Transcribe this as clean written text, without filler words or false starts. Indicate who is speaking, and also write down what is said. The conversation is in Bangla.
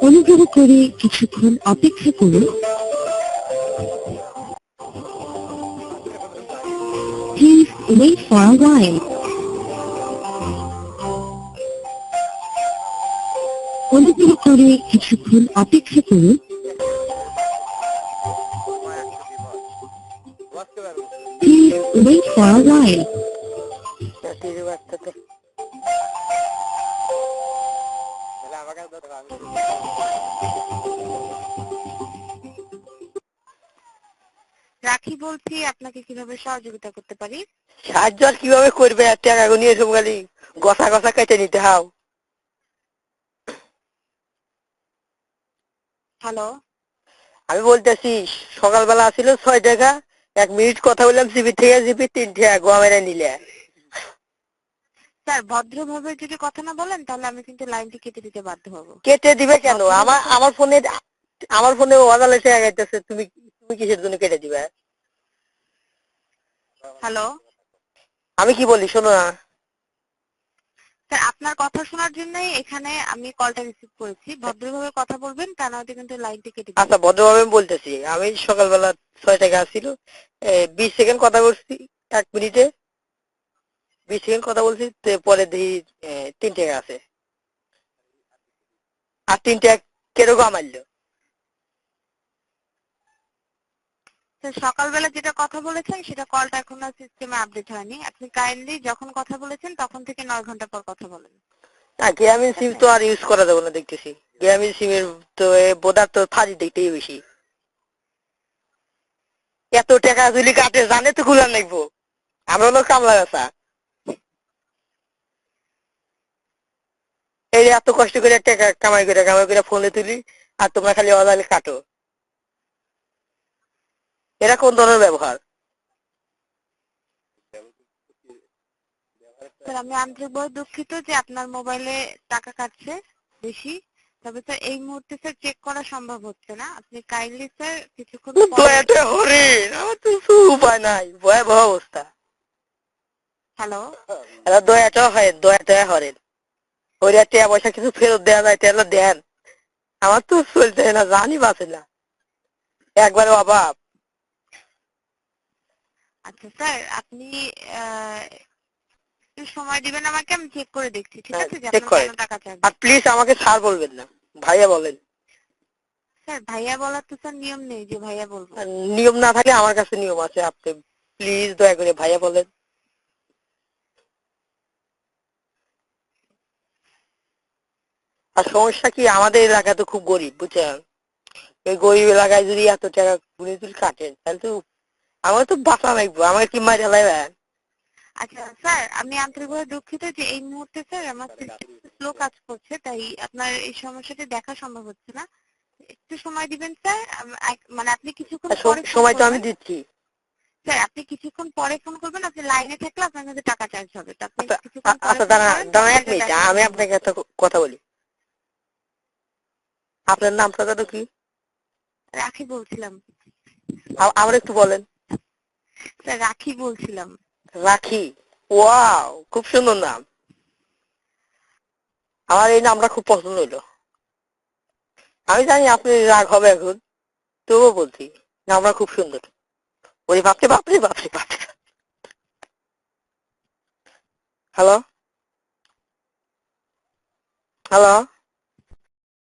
Speaker 1: অনুগ্রহ করে কিছুক্ষণ অপেক্ষা করুন। Please wait for a while. অনুগ্রহ করে কিছুক্ষণ অপেক্ষা করুন। Please wait for a while.
Speaker 2: রাখি বলছি, আপনাকে কিভাবে সহযোগিতা করতে পারি?
Speaker 3: সাহায্য আর কিভাবে করবে? টাকা নিয়ে এসব খালি গসা গসা কেটে নিতে হাও।
Speaker 2: হ্যালো,
Speaker 3: আমি বলতেছি সকালবেলা আসছিল 6 টাকা, 1 মিনিট কথা বললাম জিবি থেকে জিবি 3 টাকা গোয়া মেরে নিলে।
Speaker 2: স্যার ভদ্রভাবে যদি কথা না বলেন তাহলে আমি কিন্তু লাইনটি কেটে দিতে বাধ্য হব।
Speaker 3: কেটে দিবে কেন? আমার ফোনে ওয়াজালে টাকা গাইতেছে, তুমি তুমি কিসের জন্য কেটে দিবে?
Speaker 2: হ্যালো
Speaker 3: আমি কি বলি শোনো না।
Speaker 2: স্যার, আপনার কথা শোনার জন্যই এখানে আমি কলটা রিসিভ করেছি। ভদ্রভাবে কথা বলবেন, তা নয়তো কিন্তু লাইনটি কেটে দিবে।
Speaker 3: আচ্ছা ভদ্রভাবে আমি বলতেছি, আমি সকালবেলা 6 টাকা আসছিল, 20 সেকেন্ড কথা বলছি, 1 মিনিটে 20 সেকেন্ড কথা বলছি, পরে দেখি 3 টাকা আছে। আর 3 টাকা কিরকম মারলো?
Speaker 2: স্যার সকালবেলা যেটা কথা বলেছেন সেটা কলটা এখনো সিস্টেমে আপডেট হয়নি। আপনি কাইন্ডলি যখন কথা বলেছেন তখন থেকে 9 ঘন্টা পর কথা বলেন।
Speaker 3: না গ্রামীণ সিম তো আর ইউজ করা যাবে না দেখতেছি। গ্রামীণ সিমের তো বোধার তো ফাজি দেখতেই বেশি। এত টাকা যদি কাটে জানে তো খুলে লাগবো। আমরা হলো কামলা গাছা, এই এত কষ্ট করে টাকা কামাই করে ফোনে তুলি, আর তোমরা খালি অজালে কাটো। এরা কোন ধরনের ব্যবহার?
Speaker 2: স্যার আমি আন্তরিকভাবে দুঃখিত যে আপনার মোবাইলে টাকা কাটছে বেশি। তবে স্যার এই মুহূর্তে স্যার চেক করা সম্ভব হচ্ছে না। আপনি কাইন্ডলি স্যার কিছুক্ষণ পরে।
Speaker 3: আমার তো উপায় নাই, ভয়াবহ অবস্থা।
Speaker 2: হ্যালো,
Speaker 3: এরা দয়াটা হরেন ওই টাকা পয়সা কিছু ফেরত দেওয়া যায় তাহলে দেন। আমার তো চলতে না, জানি বাঁচে না, একবারে অভাব।
Speaker 2: আচ্ছা স্যার আপনি একটু সময় দিবেন আমাকে, আমি চেক করে দেখছি, ঠিক আছে, যে
Speaker 3: চেক
Speaker 2: আপনার
Speaker 3: করেন।
Speaker 2: কেন টাকা চাই।
Speaker 3: আর প্লিজ আমাকে স্যার বলবেন না, ভাইয়া বলেন।
Speaker 2: স্যার ভাইয়া বলার তো স্যার নিয়ম নেই যে ভাইয়া বলবো।
Speaker 3: নিয়ম না থাকলে আমার কাছে নিয়ম আছে, আপনি প্লিজ দয়া করে ভাইয়া বলেন। আর সমস্যা কি, আমাদের এলাকা তো খুব গরিব বুঝছেন। এই গরিব এলাকায় যদি এত টাকা গুনে তুলে কাটেন তাহলে তো আমার তো বাঁচা লাগবে, আমাকে কি মারিয়া লাইবেন?
Speaker 2: আচ্ছা স্যার আমি আন্তরিকভাবে দুঃখিত যে এই মুহূর্তে স্যার আমার স্লো কাজ করছে, তাই আপনার এই সমস্যাটি দেখা সম্ভব হচ্ছে না। একটু সময় দিবেন স্যার, মানে আপনি কিছুক্ষণ পরে ফোন
Speaker 3: সময় তো আমি
Speaker 2: করবেন।
Speaker 3: দিচ্ছি।
Speaker 2: স্যার আপনি কিছুক্ষণ পরে ফোন করবেন, আপনি লাইনে থাকলে আপনার কাছে টাকা চার্জ হবে। তো আপনি
Speaker 3: আচ্ছা
Speaker 2: কিছুক্ষণ পরে
Speaker 3: আচ্ছা,
Speaker 2: ফোন
Speaker 3: দাঁড়া
Speaker 2: করেন,
Speaker 3: দাঁড়া
Speaker 2: তাহলে
Speaker 3: 1
Speaker 2: এটা
Speaker 3: মিনিট,
Speaker 2: দেখা
Speaker 3: আমি
Speaker 2: সম্ভব
Speaker 3: আপনাকে
Speaker 2: হবে।
Speaker 3: একটা কথা বলি। আপনার নামটা কত কি?
Speaker 2: রাখি বলছিলাম।
Speaker 3: আবার একটু বলেন।
Speaker 2: স্যার রাখি বলছিলাম।
Speaker 3: রাখি? ওয়াও, খুব সুন্দর নাম। আমার এই নামটা খুব পছন্দ হইলো। আমি জানি আপনি রাগ হবে এখন, তবুও বলছি নামটা খুব সুন্দর। ওরে বাপরে বাপরে বাপরে বাপরে। Hello hello